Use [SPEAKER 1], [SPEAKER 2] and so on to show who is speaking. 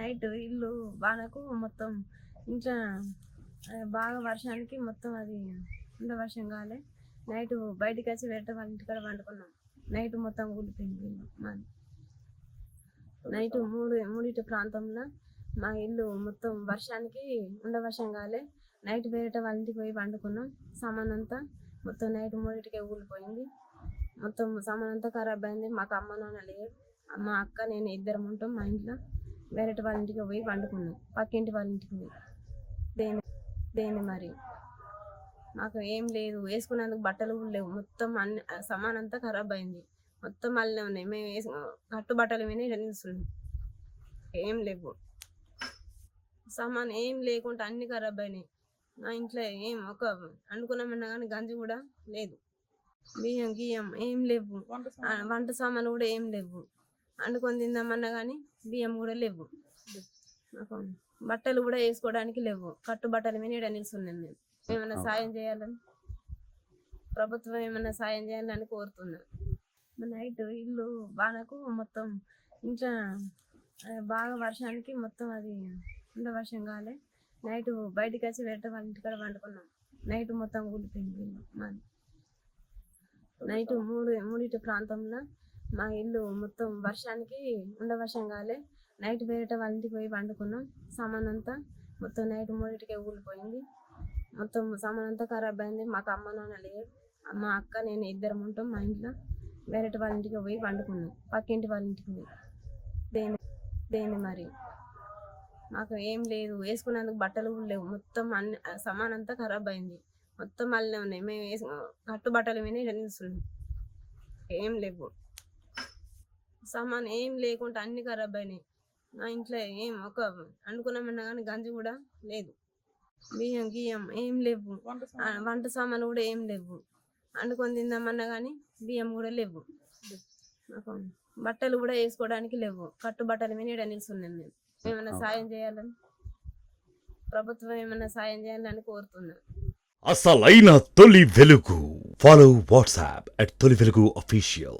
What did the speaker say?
[SPEAKER 1] Night ఇల్లు వానకు మొత్తం ఇంట్లో బాగా వర్షానికి మొత్తం అది ఇంత వర్షం కాలే. నైట్ బయటికి వచ్చి వేరే వాళ్ళ ఇంటికాడ వండుకున్నాం. నైట్ మొత్తం కూలిపోయింది ఇల్లు మాది. నైట్ మూడింటి ప్రాంతంలో మా ఇల్లు మొత్తం వర్షానికి వర్షం కాలే. నైట్ వేరే వాళ్ళ ఇంటికి పోయి వండుకున్నాం. సామాన్ అంతా మొత్తం నైట్ 3కే కూలిపోయింది. మొత్తం సామాన్ అంతా ఖరాబ్ అయింది. మాకు అమ్మ నాన్న లేరు. మా అక్క నేను ఇద్దరం ఉంటాం మా ఇంట్లో. వేరే వాళ్ళ ఇంటికి పోయి వండుకున్నాం. పక్కింటి వాళ్ళ ఇంటికి పోయి దేని మరి మాకు ఏం లేదు, వేసుకునేందుకు బట్టలు కూడా లేవు. మొత్తం అన్ని సామాన్ అంతా ఖరాబ్ అయింది. మొత్తం అల్లే ఉన్నాయి. మేము కట్టు బట్టలు విని నిలుస్తున్నాం. ఏం లేవు, సామాన్ ఏం లేకుండా అన్ని ఖరాబ్ అయినాయి. మా ఇంట్లో ఏం ఒక అనుకున్నామన్నా కానీ గంజి కూడా లేదు. బియ్యం గియ్యం ఏం లేవు. వంట సామాన్లు కూడా ఏం లేవు. వండుకొని తిందామన్నా కానీ బియ్యం కూడా లేవు. బట్టలు కూడా వేసుకోవడానికి లేవు. కట్టు బట్టలు మీద ఈడ నిల్చున్నాం. మేము ఏమైనా సాయం చేయాలని, ప్రభుత్వం ఏమైనా సాయం చేయాలని కోరుతున్నాం. నైట్ ఇల్లు వానకు మొత్తం ఇంట్లో బాగా వర్షానికి మొత్తం అది ఇంత వర్షం కాలే. నైట్ బయటికి వచ్చి వేరే వాళ్ళ ఇంటికాడ వండుకున్నాం. నైట్ మొత్తం కూలిపోయింది ఇల్లు మాది. నైట్ మూడింటి ప్రాంతంలో మా ఇల్లు మొత్తం వర్షానికి వర్షం కాలే. నైట్ వేరే వాళ్ళ ఇంటికి పోయి వండుకున్నాం. సామాన్ అంతా మొత్తం నైట్ 3కే కూలిపోయింది. మొత్తం సామాన్ అంతా ఖరాబ్ అయింది. మాకు అమ్మ నాన్న లేరు. మా అక్క నేను ఇద్దరం ఉంటాం మా ఇంట్లో. వేరే వాళ్ళ ఇంటికి పోయి వండుకున్నాం. పక్కింటి వాళ్ళ ఇంటికి పోయి దేని మరి మాకు ఏం లేదు, వేసుకునేందుకు బట్టలు కూడా లేవు. మొత్తం అన్ని సామాన్ అంతా ఖరాబ్ అయింది. మొత్తం అల్లే ఉన్నాయి. మేము కట్టు బట్టలు విని నిలుస్తున్నాం. ఏం లేవు, సామాన్ ఏం లేకుండా అన్ని ఖరాబ్ అయినాయి. మా ఇంట్లో ఏం ఒక అనుకున్నామన్నా కానీ గంజి కూడా లేదు. బియ్యం గియ్యం ఏం లేవు. వంట సామాన్లు కూడా ఏం లేవు. వండుకొని తిందామన్నా కానీ బియ్యం కూడా లేవు. బట్టలు కూడా వేసుకోవడానికి లేవు. కట్టు బట్టలు మీద ఈడ నిల్చున్నాం. మేము ఏమైనా సాయం చేయాలని, ప్రభుత్వం ఏమైనా సాయం చేయాలని కోరుతున్నాం.
[SPEAKER 2] అసలైన తొలి వెలుగు. ఫాలో వాట్సాప్ @తొలి వెలుగు official.